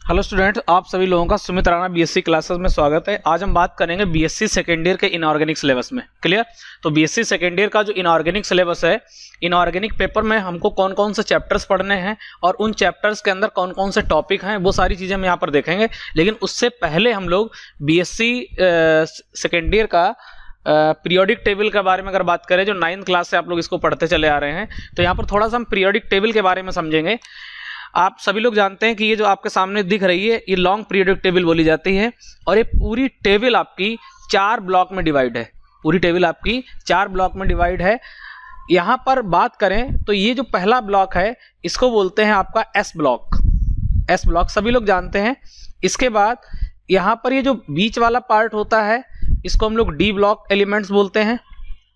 Hello students, आप सभी लोगों का सुमित राणा बीएससी क्लासेस में स्वागत है। आज हम बात करेंगे बीएससी सेकेंड ईयर के इनऑर्गेनिक सिलेबस में। क्लियर? तो बीएससी सेकेंड ईयर का जो इनऑर्गेनिक सिलेबस है, इनऑर्गेनिक पेपर में हमको कौन कौन से चैप्टर्स पढ़ने हैं और उन चैप्टर्स के अंदर कौन कौन से टॉपिक हैं, वो सारी चीज़ें हम यहाँ पर देखेंगे। लेकिन उससे पहले हम लोग बीएससी सेकेंड ईयर का पीरियोडिक टेबल के बारे में अगर बात करें, जो 9th क्लास से आप लोग इसको पढ़ते चले आ रहे हैं, तो यहाँ पर थोड़ा सा हम पीरियोडिक टेबल के बारे में समझेंगे। आप सभी लोग जानते हैं कि ये जो आपके सामने दिख रही है, ये लॉन्ग पीरियोडिक टेबल बोली जाती है और ये पूरी टेबल आपकी 4 ब्लॉक में डिवाइड है। पूरी टेबल आपकी 4 ब्लॉक में डिवाइड है। यहाँ पर बात करें तो ये जो पहला ब्लॉक है, इसको बोलते हैं आपका एस ब्लॉक। एस ब्लॉक सभी लोग जानते हैं। इसके बाद यहाँ पर ये जो बीच वाला पार्ट होता है, इसको हम लोग डी ब्लॉक एलिमेंट्स बोलते हैं,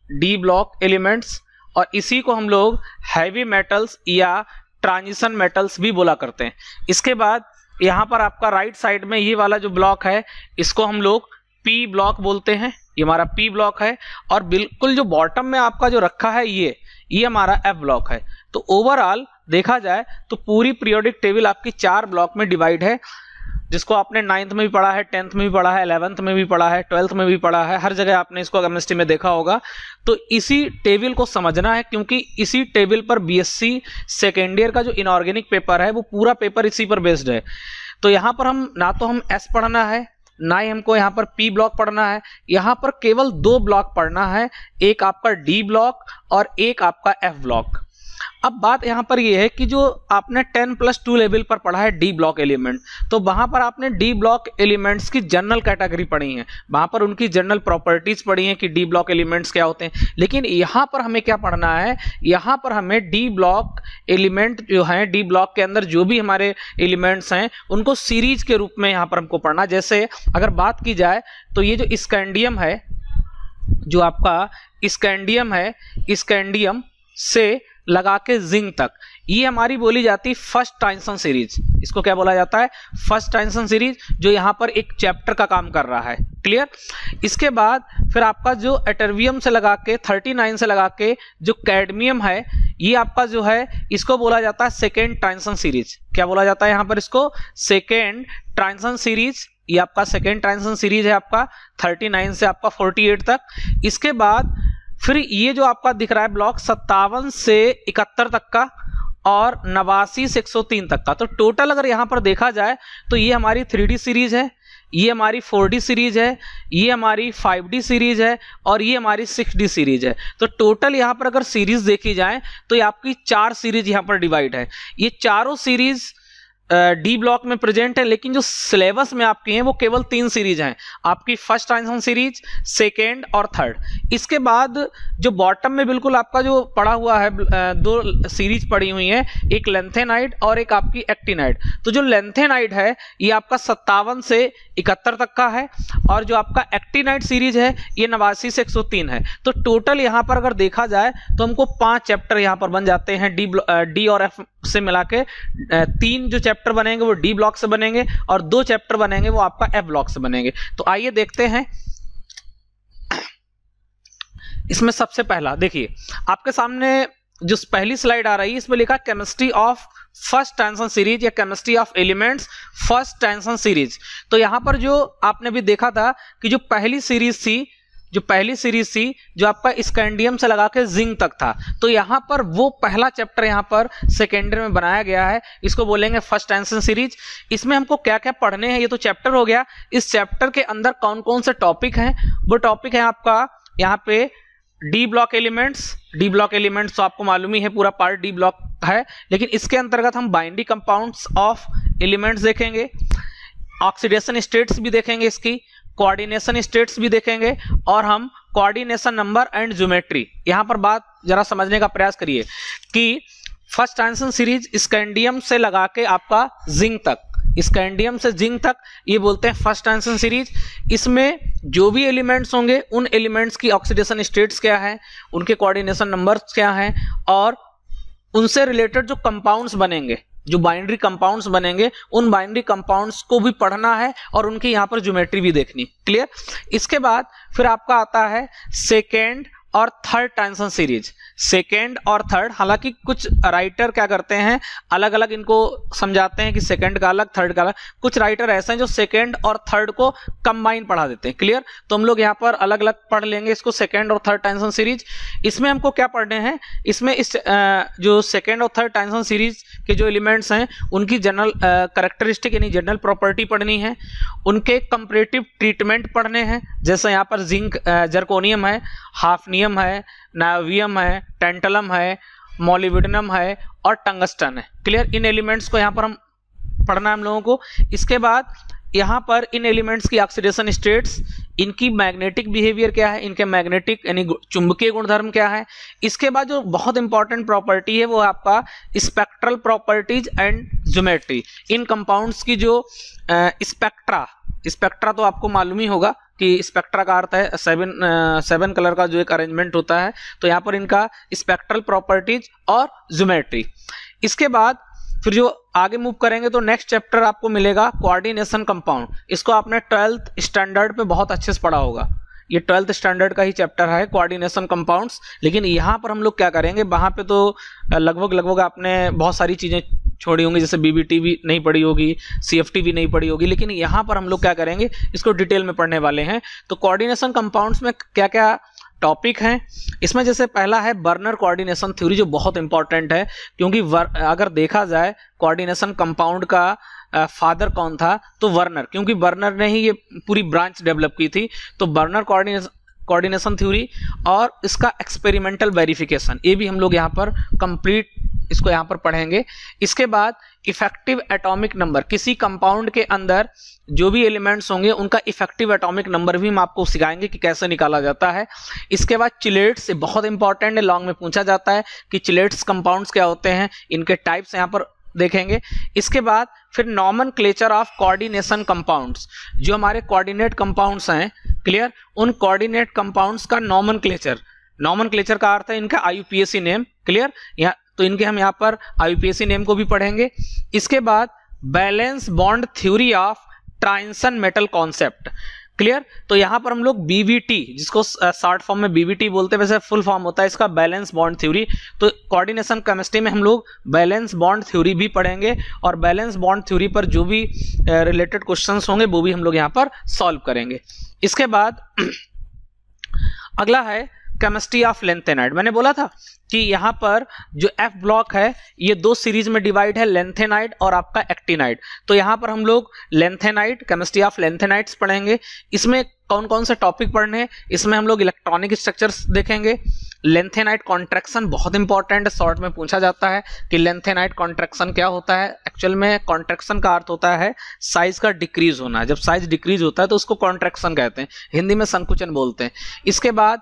डी ब्लॉक एलिमेंट्स। और इसी को हम लोग हैवी मेटल्स या ट्रांजिशन मेटल्स भी बोला करते हैं। इसके बाद यहाँ पर आपका राइट साइड में ये वाला जो ब्लॉक है, इसको हम लोग पी ब्लॉक बोलते हैं। ये हमारा पी ब्लॉक है। और बिल्कुल जो बॉटम में आपका जो रखा है, ये हमारा एफ ब्लॉक है। तो ओवरऑल देखा जाए तो पूरी पीरियोडिक टेबल आपकी 4 ब्लॉक में डिवाइड है, जिसको आपने 9th में भी पढ़ा है, 10th में भी पढ़ा है, 11th में भी पढ़ा है, 12th में भी पढ़ा है। हर जगह आपने इसको केमिस्ट्री में देखा होगा। तो इसी टेबल को समझना है, क्योंकि इसी टेबल पर बीएससी सेकेंड ईयर का जो इनऑर्गेनिक पेपर है, वो पूरा पेपर इसी पर बेस्ड है। तो यहाँ पर हम ना तो हम एस पढ़ना है, ना ही हमको यहाँ पर पी ब्लॉक पढ़ना है। यहाँ पर केवल 2 ब्लॉक पढ़ना है, एक आपका डी ब्लॉक और एक आपका एफ ब्लॉक। अब बात यहाँ पर ये है कि जो आपने 10+2 लेवल पर पढ़ा है डी ब्लॉक एलिमेंट, तो वहां पर आपने डी ब्लॉक एलिमेंट्स की जनरल कैटेगरी पढ़ी है, वहां पर उनकी जनरल प्रॉपर्टीज पढ़ी हैं कि डी ब्लॉक एलिमेंट्स क्या होते हैं। लेकिन यहाँ पर हमें क्या पढ़ना है, यहाँ पर हमें डी ब्लॉक एलिमेंट जो है, डी ब्लॉक के अंदर जो भी हमारे एलिमेंट्स हैं, उनको सीरीज के रूप में यहाँ पर हमको पढ़ना। जैसे अगर बात की जाए तो ये जो स्कैंडियम है, जो आपका स्कैंडियम है, स्कैंडियम से लगा के जिंक तक, ये हमारी बोली जाती है फर्स्ट ट्रांजिशन सीरीज। इसको क्या बोला जाता है? फर्स्ट ट्रांजिशन सीरीज, जो यहाँ पर एक चैप्टर का काम कर रहा है। क्लियर? इसके बाद फिर आपका जो एटर्वियम से लगा के 39 से लगा के जो कैडमियम है, ये आपका जो है, इसको बोला जाता है सेकेंड ट्रांजिशन सीरीज। क्या बोला जाता है यहाँ पर? इसको सेकेंड ट्रांजिशन सीरीज। ये आपका सेकेंड ट्रांजिशन सीरीज है, आपका 39 से आपका 48 तक। इसके बाद फिर ये जो आपका दिख रहा है ब्लॉक 57 से 71 तक का और 89 से 103 तक का। तो टोटल अगर यहां पर देखा जाए तो ये हमारी 3D सीरीज है, ये हमारी 4D सीरीज है, ये हमारी 5D सीरीज है और ये हमारी 6D सीरीज है। तो टोटल यहां पर अगर सीरीज देखी जाए तो ये आपकी 4 सीरीज यहां पर डिवाइड है। ये चारों सीरीज डी ब्लॉक में प्रेजेंट है, लेकिन जो सिलेबस में आपकी हैं वो केवल 3 सीरीज हैं, आपकी फर्स्ट ट्रांजिशन सीरीज, सेकेंड और थर्ड। इसके बाद जो बॉटम में बिल्कुल आपका जो पड़ा हुआ है, 2 सीरीज पड़ी हुई हैं, एक लेंथेनाइड और एक आपकी एक्टिनाइड। तो जो लेंथेनाइड है, ये आपका 57 से 71 तक का है और जो आपका एक्टिनाइड सीरीज है, ये 89 से 103 है। तो टोटल यहाँ पर अगर देखा जाए तो हमको 5 चैप्टर यहाँ पर बन जाते हैं डी और एफ से मिला के। 3 जो चैप्टर बनेंगे वो डी ब्लॉक से बनेंगे और 2 चैप्टर बनेंगे वो आपका एफ ब्लॉक से बनेंगे। तो आइए देखते हैं। इसमें सबसे पहला देखिए, आपके सामने जो पहली स्लाइड आ रही है, इसमें लिखा chemistry of first transition series या chemistry of elements first transition series. तो यहां पर जो आपने भी देखा था कि जो पहली सीरीज थी, जो आपका स्कैंडियम से लगा के जिंक तक था, तो यहाँ पर वो पहला चैप्टर यहाँ पर सेकेंड ईयर में बनाया गया है, इसको बोलेंगे फर्स्ट ट्रांजिशन सीरीज। इसमें हमको क्या क्या पढ़ने हैं, ये तो चैप्टर हो गया। इस चैप्टर के अंदर कौन कौन से टॉपिक हैं? वो टॉपिक है आपका यहाँ पे D block elements. D block elements तो आपको मालूम ही है, पूरा पार्ट डी ब्लॉक है। लेकिन इसके अंतर्गत हम बाइंडिंग कंपाउंड्स ऑफ एलिमेंट्स देखेंगे, ऑक्सीडेशन स्टेट्स भी देखेंगे, इसकी कोऑर्डिनेशन स्टेट्स भी देखेंगे, और हम कोऑर्डिनेशन नंबर एंड ज्योमेट्री। यहां पर बात जरा समझने का प्रयास करिए कि फर्स्ट ट्रांजिशन सीरीज स्कैंडियम से लगा के आपका जिंक तक, स्कैंडियम से जिंक तक, ये बोलते हैं फर्स्ट ट्रांजिशन सीरीज। इसमें जो भी एलिमेंट्स होंगे, उन एलिमेंट्स की ऑक्सीडेशन स्टेट्स क्या है, उनके कोऑर्डिनेशन नंबर्स क्या हैं, और उनसे रिलेटेड जो कंपाउंड्स बनेंगे, जो बाइनरी कंपाउंड्स बनेंगे, उन बाइनरी कंपाउंड्स को भी पढ़ना है और उनकी यहाँ पर ज्योमेट्री भी देखनी। क्लियर? इसके बाद फिर आपका आता है सेकेंड और थर्ड ट्रांजिशन सीरीज, सेकेंड और थर्ड। हालांकि कुछ राइटर क्या करते हैं, अलग अलग इनको समझाते हैं कि सेकेंड का अलग, थर्ड का अलग। कुछ राइटर ऐसे हैं जो सेकेंड और थर्ड को कंबाइन पढ़ा देते हैं। क्लियर? तो हम लोग यहाँ पर अलग अलग पढ़ लेंगे इसको, सेकेंड और थर्ड ट्रांजिशन सीरीज। इसमें हमको क्या पढ़ने हैं, इसमें इस जो सेकेंड और थर्ड ट्रांजिशन सीरीज के जो एलिमेंट्स हैं उनकी जनरल कैरेक्टरिस्टिक यानी जनरल प्रॉपर्टी पढ़नी है, उनके कंपैरेटिव ट्रीटमेंट पढ़ने हैं। जैसे यहाँ पर जिंक जर्कोनियम है, हाफनियम है, नायोवियम है, टेंटलम है, मोलिब्डेनम है और टंगस्टन है। क्लियर? इन एलिमेंट्स को यहाँ पर हम पढ़ना है हम लोगों को। इसके बाद यहाँ पर इन एलिमेंट्स की ऑक्सीडेशन स्टेट्स, इनकी मैग्नेटिक बिहेवियर क्या है, इनके मैग्नेटिक यानी चुंबकीय गुणधर्म क्या है। इसके बाद जो बहुत इंपॉर्टेंट प्रॉपर्टी है वो आपका spectral properties and geometry. In compounds की जो स्पेक्ट्रा तो आपको मालूम ही होगा कि स्पेक्ट्रा का अर्थ है सेवन कलर का जो एक अरेंजमेंट होता है। तो यहाँ पर इनका स्पेक्ट्रल प्रॉपर्टीज और ज्योमेट्री। इसके बाद फिर जो आगे मूव करेंगे तो नेक्स्ट चैप्टर आपको मिलेगा कोऑर्डिनेशन कंपाउंड। इसको आपने 12th स्टैंडर्ड पे बहुत अच्छे से पढ़ा होगा। ये 12th स्टैंडर्ड का ही चैप्टर है कोऑर्डिनेशन कंपाउंड्स। लेकिन यहाँ पर हम लोग क्या करेंगे, वहाँ पे तो लगभग आपने बहुत सारी चीज़ें छोड़ी होंगी, जैसे बीबीटी भी नहीं पढ़ी होगी, सीएफटी भी नहीं पढ़ी होगी। लेकिन यहाँ पर हम लोग क्या करेंगे, इसको डिटेल में पढ़ने वाले हैं। तो कोऑर्डिनेशन कंपाउंड्स में क्या क्या टॉपिक हैं, इसमें जैसे पहला है बर्नर कोऑर्डिनेशन थ्योरी, जो बहुत इंपॉर्टेंट है। क्योंकि अगर देखा जाए कोऑर्डिनेशन कंपाउंड का फादर कौन था, तो वर्नर, क्योंकि वर्नर ने ही ये पूरी ब्रांच डेवलप की थी। तो बर्नर कोऑर्डिनेशन थ्योरी और इसका एक्सपेरिमेंटल वेरिफिकेशन, ये भी हम लोग यहाँ पर कंप्लीट इसको यहाँ पर पढ़ेंगे। इसके बाद इफेक्टिव एटॉमिक नंबर, किसी कंपाउंड के अंदर जो भी एलिमेंट्स होंगे उनका इफेक्टिव एटॉमिक नंबर भी हम आपको सिखाएंगे कि कैसे निकाला जाता है। इसके बाद चिलेट्स, बहुत इंपॉर्टेंट है, लॉन्ग में पूछा जाता है कि चिलेट्स कंपाउंड्स क्या होते हैं, इनके टाइप्स यहाँ पर देखेंगे। इसके बाद फिर नॉमेनक्लेचर ऑफ कोऑर्डिनेशन कंपाउंड्स, जो हमारे कोऑर्डिनेट कंपाउंड्स हैं, क्लियर, उन कोऑर्डिनेट कंपाउंड्स का नॉमेनक्लेचर का अर्थ है इनका IUPAC नेम। क्लियर? यहाँ तो इनके हम यहाँ पर IUPAC नेम को भी पढ़ेंगे। इसके बाद valence bond theory of transition metal concept. Clear? तो यहाँ पर हम लोग BBT, जिसको शॉर्ट फॉर्म में BBT बोलते हैं, वैसे फुल फॉर्म होता है इसका बैलेंस बॉन्ड थ्योरी। तो कोऑर्डिनेशन केमिस्ट्री में हम लोग बैलेंस बॉन्ड थ्योरी भी पढ़ेंगे और बैलेंस बॉन्ड थ्योरी पर जो भी रिलेटेड क्वेश्चंस होंगे वो भी हम लोग यहाँ पर सॉल्व करेंगे। इसके बाद अगला है केमिस्ट्री ऑफ लेंथेनाइड। मैंने बोला था कि यहाँ पर जो F ब्लॉक है ये दो सीरीज में डिवाइड है, लेंथेनाइड और आपका एक्टिनाइड। तो यहाँ पर हम लोग लेंथेनाइड, केमिस्ट्री ऑफ लेंथेनाइड्स पढ़ेंगे। इसमें कौन कौन से टॉपिक पढ़ने हैं, इसमें हम लोग इलेक्ट्रॉनिक स्ट्रक्चर्स देखेंगे। लेंथेनाइड कॉन्ट्रैक्शन बहुत इंपॉर्टेंट है, शॉर्ट में पूछा जाता है कि लेंथेनाइड कॉन्ट्रैक्शन क्या होता है। एक्चुअल में कॉन्ट्रैक्शन का अर्थ होता है साइज का डिक्रीज होना। जब साइज डिक्रीज होता है तो उसको कॉन्ट्रैक्शन कहते हैं, हिंदी में संकुचन बोलते हैं। इसके बाद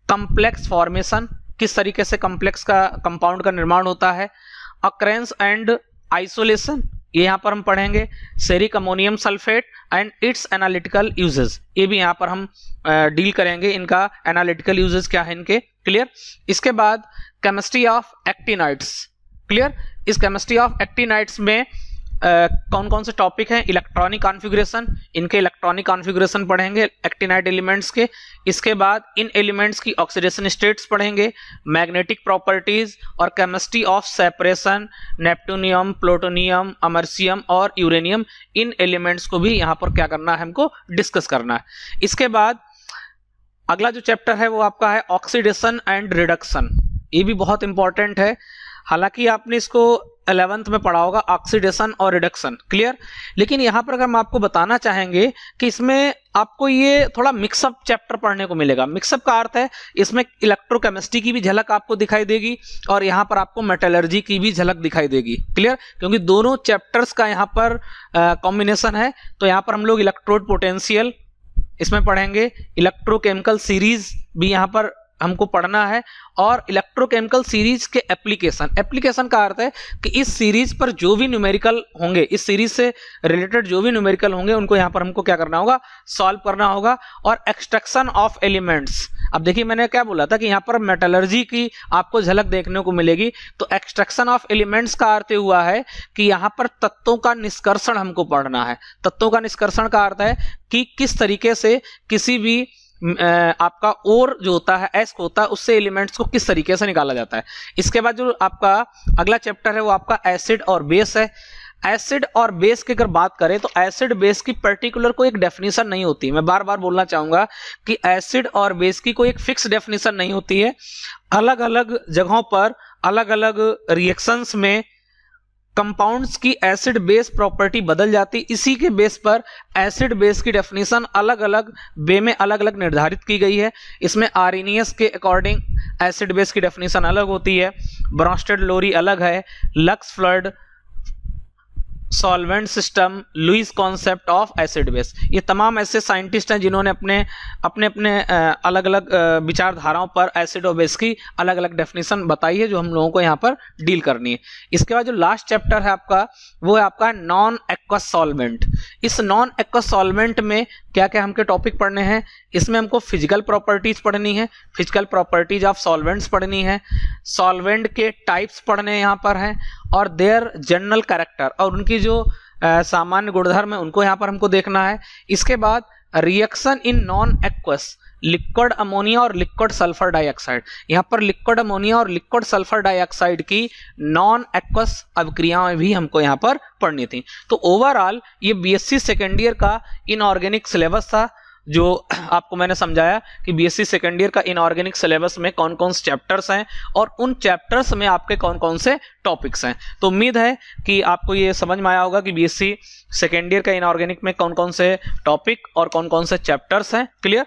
कॉम्प्लेक्स फॉर्मेशन, किस तरीके से कॉम्प्लेक्स का कंपाउंड का निर्माण होता है। अकरेंस एंड आइसोलेशन, ये यहाँ पर हम पढ़ेंगे। Ceric ammonium sulphate and it's analytical uses, ये भी यहाँ पर हम डील करेंगे, इनका एनालिटिकल यूजेस क्या है इनके। क्लियर? इसके बाद केमिस्ट्री ऑफ एक्टिनाइड्स। क्लियर? इस केमिस्ट्री ऑफ एक्टिनाइड्स में कौन कौन से टॉपिक हैं, इलेक्ट्रॉनिक कॉन्फ़िगरेशन, इनके इलेक्ट्रॉनिक कॉन्फ़िगरेशन पढ़ेंगे एक्टिनाइड एलिमेंट्स के। इसके बाद इन एलिमेंट्स की ऑक्सीडेशन स्टेट्स पढ़ेंगे, मैग्नेटिक प्रॉपर्टीज और केमिस्ट्री ऑफ सेपरेशन, नेप्टूनियम, प्लूटोनियम, अमर्सियम और यूरेनियम, इन एलिमेंट्स को भी यहाँ पर क्या करना है, हमको डिस्कस करना है। इसके बाद अगला जो चैप्टर है वो आपका है ऑक्सीडेशन एंड रिडक्शन। ये भी बहुत इंपॉर्टेंट है, हालांकि आपने इसको 11th में पढ़ा होगा, ऑक्सीडेशन और रिडक्शन। क्लियर? लेकिन यहाँ पर अगर हम आपको बताना चाहेंगे कि इसमें आपको ये थोड़ा मिक्सअप चैप्टर पढ़ने को मिलेगा। मिक्सअप का अर्थ है इसमें इलेक्ट्रोकेमिस्ट्री की भी झलक आपको दिखाई देगी और यहाँ पर आपको मेटलर्जी की भी झलक दिखाई देगी। क्लियर? क्योंकि दोनों चैप्टर्स का यहाँ पर कॉम्बिनेशन है। तो यहाँ पर हम लोग इलेक्ट्रोड पोटेंशियल इसमें पढ़ेंगे, इलेक्ट्रोकेमिकल सीरीज भी यहाँ पर हमको पढ़ना है और इलेक्ट्रोकेमिकल सीरीज के एप्लीकेशन का अर्थ है कि इस सीरीज पर जो भी न्यूमेरिकल होंगे, इस सीरीज से रिलेटेड जो भी न्यूमेरिकल होंगे उनको यहाँ पर हमको क्या करना होगा, सॉल्व करना होगा। और एक्सट्रैक्शन ऑफ एलिमेंट्स, अब देखिए मैंने क्या बोला था कि यहाँ पर मेटलर्जी की आपको झलक देखने को मिलेगी। तो एक्सट्रैक्शन ऑफ एलिमेंट्स का अर्थ हुआ है कि यहाँ पर तत्वों का निष्कर्षण हमको पढ़ना है। तत्वों का निष्कर्षण का अर्थ है कि किस तरीके से किसी भी आपका और जो होता है एस्क होता है उससे एलिमेंट्स को किस तरीके से निकाला जाता है। इसके बाद जो आपका अगला चैप्टर है वो आपका एसिड और बेस है। एसिड और बेस की अगर बात करें तो एसिड बेस की पर्टिकुलर कोई एक डेफिनेशन नहीं होती। मैं बार बार बोलना चाहूंगा कि एसिड और बेस की कोई एक फिक्स डेफिनेशन नहीं होती है। अलग अलग जगहों पर अलग अलग रिएक्शंस में कंपाउंड्स की एसिड बेस प्रॉपर्टी बदल जाती, इसी के बेस पर एसिड बेस की डेफिनेशन अलग अलग वे में अलग अलग निर्धारित की गई है। इसमें आर्रेनियस के अकॉर्डिंग एसिड बेस की डेफिनेशन अलग होती है, ब्रॉन्स्टेड लोरी अलग है, Lux Flood solvent system, Lewis concept of acid base. ये तमाम ऐसे साइंटिस्ट हैं जिन्होंने अपने अपने अलग अलग विचारधाराओं पर एसिड और बेस की अलग अलग डेफिनेशन बताई है जो हम लोगों को यहाँ पर डील करनी है। इसके बाद जो लास्ट चैप्टर है आपका वो है आपका नॉन एक्वस सॉल्वेंट। इस नॉन एक्वस सॉल्वेंट में क्या क्या हमके टॉपिक पढ़ने हैं, इसमें हमको फिजिकल प्रॉपर्टीज पढ़नी है, फिजिकल प्रॉपर्टीज ऑफ सॉल्वेंट्स पढ़नी है, सॉल्वेंट के टाइप्स पढ़ने यहाँ पर हैं और देयर जनरल कैरेक्टर और उनकी जो सामान्य गुणधर्म है उनको यहाँ पर हमको देखना है। इसके बाद reaction in non aqueous liquid ammonia और लिक्विड सल्फर डाइऑक्साइड, यहाँ पर लिक्विड अमोनिया और लिक्विड सल्फर डाइऑक्साइड की नॉन एक्वस अभिक्रियाएं भी हमको यहाँ पर पढ़नी थी। तो ओवरऑल ये बीएससी सेकेंड ईयर का इनऑर्गेनिक सिलेबस था जो आपको मैंने समझाया कि बीएससी सेकेंड ईयर का इनऑर्गेनिक सिलेबस में कौन कौन से चैप्टर्स हैं और उन चैप्टर्स में आपके कौन कौन से टॉपिक्स हैं। तो उम्मीद है कि आपको ये समझ में आया होगा कि बीएससी सेकेंड ईयर का इनऑर्गेनिक में कौन कौन से टॉपिक और कौन कौन से चैप्टर्स हैं। क्लियर।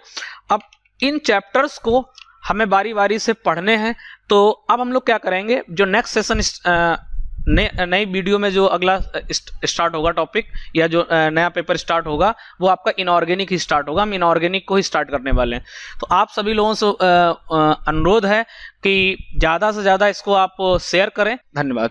अब इन चैप्टर्स को हमें बारी बारी से पढ़ने हैं। तो अब हम लोग क्या करेंगे, जो नेक्स्ट सेशन नई वीडियो में जो अगला स्टार्ट होगा टॉपिक या जो नया पेपर स्टार्ट होगा वो आपका इनऑर्गेनिक ही स्टार्ट होगा। हम इनऑर्गेनिक को ही स्टार्ट करने वाले हैं। तो आप सभी लोगों से अनुरोध है कि ज़्यादा से ज़्यादा इसको आप शेयर करें। धन्यवाद।